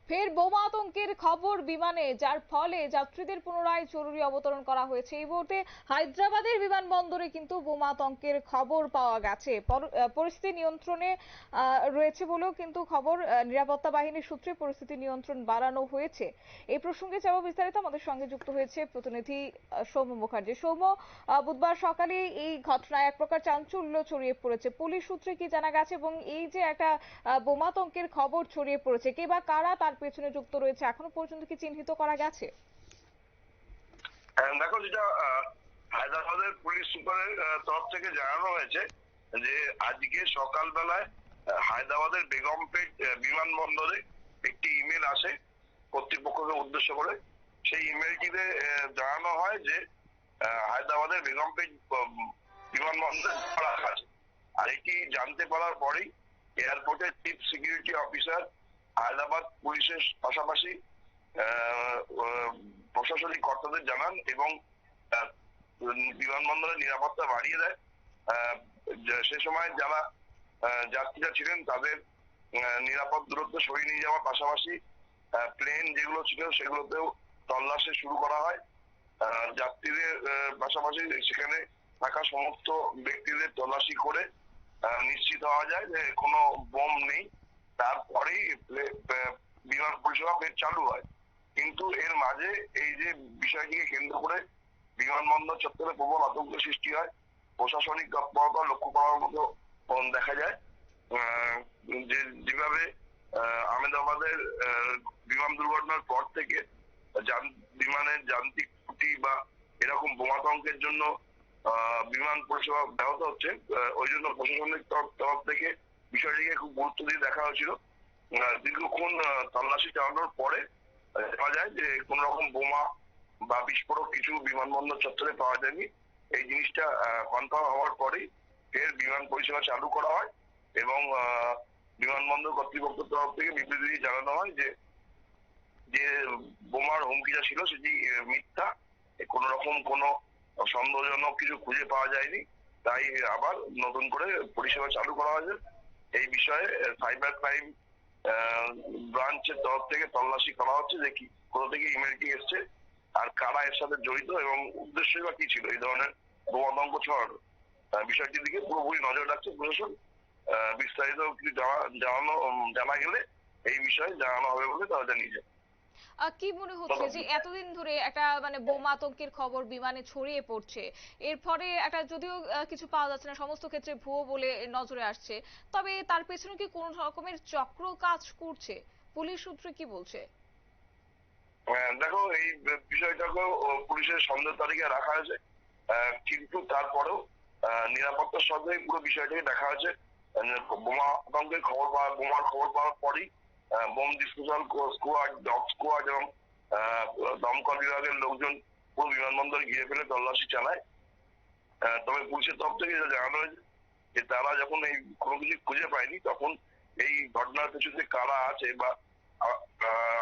ফের বোমা আতঙ্কের খবর বিমানে, যার ফলে যাত্রীদের পুনরায় জরুরি অবতরণ করা হয়েছে। এই মুহূর্তে হায়দ্রাবাদের বিমানবন্দরে কিন্তু বোমা আতঙ্কের খবর পাওয়া গেছে। পরিস্থিতি নিয়ন্ত্রণে রয়েছে বলেও কিন্তু খবর। নিরাপত্তা বাহিনীর সূত্রে পরিস্থিতি নিয়ন্ত্রণ বাড়ানো হয়েছে। এই প্রসঙ্গে যাব বিস্তারিত। আমাদের সঙ্গে যুক্ত হয়েছে প্রতিনিধি সৌম্য মুখার্জি। সৌম্য, বুধবার সকালে এই ঘটনায় এক প্রকার চাঞ্চল্য ছড়িয়ে পড়েছে। পুলিশ সূত্রে কি জানা গেছে, এবং এই যে একটা বোমাতঙ্কের খবর ছড়িয়ে পড়েছে, কে বা কারা তার পেছনে যুক্ত রয়েছে, এখনো পর্যন্ত কি চিহ্নিত করা গেছে? দেখো, যেটা হায়দ্রাবাদের পুলিশ সুপারের তরফ থেকে জানানো হয়েছে যে আজকে সকালবেলায় হায়দ্রাবাদের বেগমপেট বিমানবন্দরে একটি ইমেল আসে কর্তৃপক্ষকে উদ্দেশ্য করে। সেই ইমেলটিতে জানানো হয় যে হায়দ্রাবাদের বেগমপেট বিমানবন্দরে রাখা আছে। আর এটি জানতে পারার পরেই এয়ারপোর্টের চিফ সিকিউরিটি অফিসার হায়দ্রাবাদ পুলিশের পাশাপাশি প্রশাসনিক কর্তাদের জানান এবং বিমানবন্দরের নিরাপত্তা বাড়িয়ে দেয়। সে সময় যারা যাত্রীরা ছিলেন তাদের নিরাপদ দূরত্ব সরিয়ে নিয়ে যাওয়ার পাশাপাশি প্লেন যেগুলো ছিল সেগুলোতেও তল্লাশি শুরু করা হয়। যাত্রীদের পাশাপাশি সেখানে থাকা সমস্ত ব্যক্তিদের তল্লাশি করে নিশ্চিত হওয়া যায় যে কোনো বোম নেই। তারপরেই বিমান পরিষেবা ফের চালু হয়। কিন্তু এর মাঝে এই যে বিষয়টিকে কেন্দ্র করে বিমানবন্দর চত্বরে প্রবল আতঙ্ক সৃষ্টি হয়। প্রশাসনিক তৎপরতা লক্ষ্য করার মতো দেখা যায়। যেভাবে আহমেদাবাদের বিমান দুর্ঘটনার পর থেকে বিমানের যান্ত্রিক ত্রুটি বা এরকম বোমাতঙ্কের জন্য বিমান পরিষেবা ব্যাহত হচ্ছে, ওই জন্য প্রশাসনিক তরফ থেকে বিষয়টিকে খুব গুরুত্ব দিয়ে দেখা হয়েছিল। দীর্ঘক্ষণ তল্লাশি চালানোর পরে দেখা যায় যে কোন রকম বোমা বা বিস্ফোরক কিছু বিমানবন্দর চত্বরে পাওয়া যায়নি। এই জিনিসটা কনফার্ম হওয়ার পরেই ফের বিমান পরিষেবা চালু করা হয় এবং বিমানবন্দর কর্তৃপক্ষের তরফ থেকে বিবৃতি জানানো হয় যে যে বোমার হুমকিটা ছিল সেটি মিথ্যা, কোন রকম কোনো সন্দেহজনক কিছু খুঁজে পাওয়া যায়নি। তাই আবার নতুন করে পরিষেবা চালু করা হয়েছে। এই বিষয়ে সাইবার ক্রাইম ব্রাঞ্চের তরফ থেকে তল্লাশি করা হচ্ছে যে কি কোথা থেকে ইমেলটি এসছে আর কারা এর সাথে জড়িত এবং উদ্দেশ্যই বা কি ছিল এই ধরনের বোমাতঙ্ক ছড়ানো। বিষয়টির দিকে পুরোপুরি নজর রাখছে প্রশাসন। বিস্তারিত কিছু জানা গেলে এই বিষয়ে জানানো হবে বলে তারা জানিয়েছে। কি মনে হচ্ছে যে এতদিন ধরে একটা বোমা আতঙ্কের খবর বিমানে ছড়িয়ে পড়ছে, এর ফলে একটা যদিও কিছু পাওয়া যাচ্ছে না, সমস্ত ক্ষেত্রে ভুয়ো বলে নজরে আসছে, তবে তার পেছনে কি কোন রকমের চক্র কাজ করছে? পুলিশ সূত্রে কি বলছে? দেখো, এই বিষয়টাকেও পুলিশের সন্দেহ তালিকায় রাখা হয়েছে, কিন্তু তারপরেও নিরাপত্তার সাথে পুরো বিষয়টাকে দেখা হয়েছে। বোমা আতঙ্কের বোমার খবর পাওয়ার পরই bomb disposal squad, dog squad এবং দমকল বিভাগের লোকজন পুরো বিমানবন্দর ঘিরে ফেলে তল্লাশি চালায়। তবে পুলিশের তরফ থেকে যেটা জানানো হয়েছে যে তারা যখন এই কোনো কিছু খুঁজে পায়নি, তখন এই ঘটনার পিছনে কারা আছে বা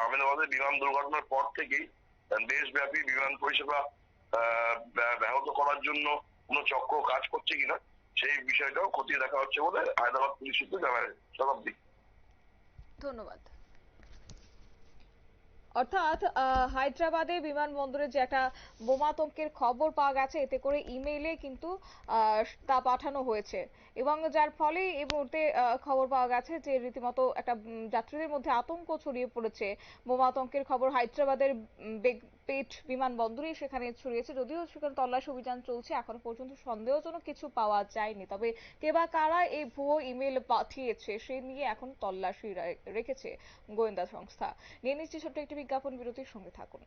আহমেদাবাদের বিমান দুর্ঘটনার পর থেকেই দেশব্যাপী বিমান পরিষেবা ব্যাহত করার জন্য কোনো চক্র কাজ করছে কিনা সেই বিষয়টাও খতিয়ে দেখা হচ্ছে বলে হায়দ্রাবাদ পুলিশ সূত্রে জানা যায়। শতাব্দী, ধন্যবাদ। অর্থাৎ হায়দ্রাবাদে বিমানবন্দরে যে একটা বোমাতঙ্কের খবর পাওয়া গেছে, এতে করে ইমেইলে কিন্তু তা পাঠানো হয়েছে, এবং যার ফলে এই মুহূর্তে খবর পাওয়া গেছে যে রীতিমতো একটা যাত্রীদের মধ্যে আতঙ্ক ছড়িয়ে পড়েছে। বোমাতঙ্কের খবর হায়দ্রাবাদের বেগমপেট বিমানবন্দরে সেখানে ছড়িয়েছে। যদিও সেখানে তল্লাশি অভিযান চলছে, এখনো পর্যন্ত সন্দেহজনক কিছু পাওয়া যায়নি। তবে কে বা কারা এই ভুয়ো ইমেল পাঠিয়েছে সে নিয়ে এখন তল্লাশি রেখেছে গোয়েন্দা সংস্থা। নিয়ে নিচ্ছি ছোট্ট একটি বিজ্ঞাপন বিরতির, সঙ্গে থাকুন।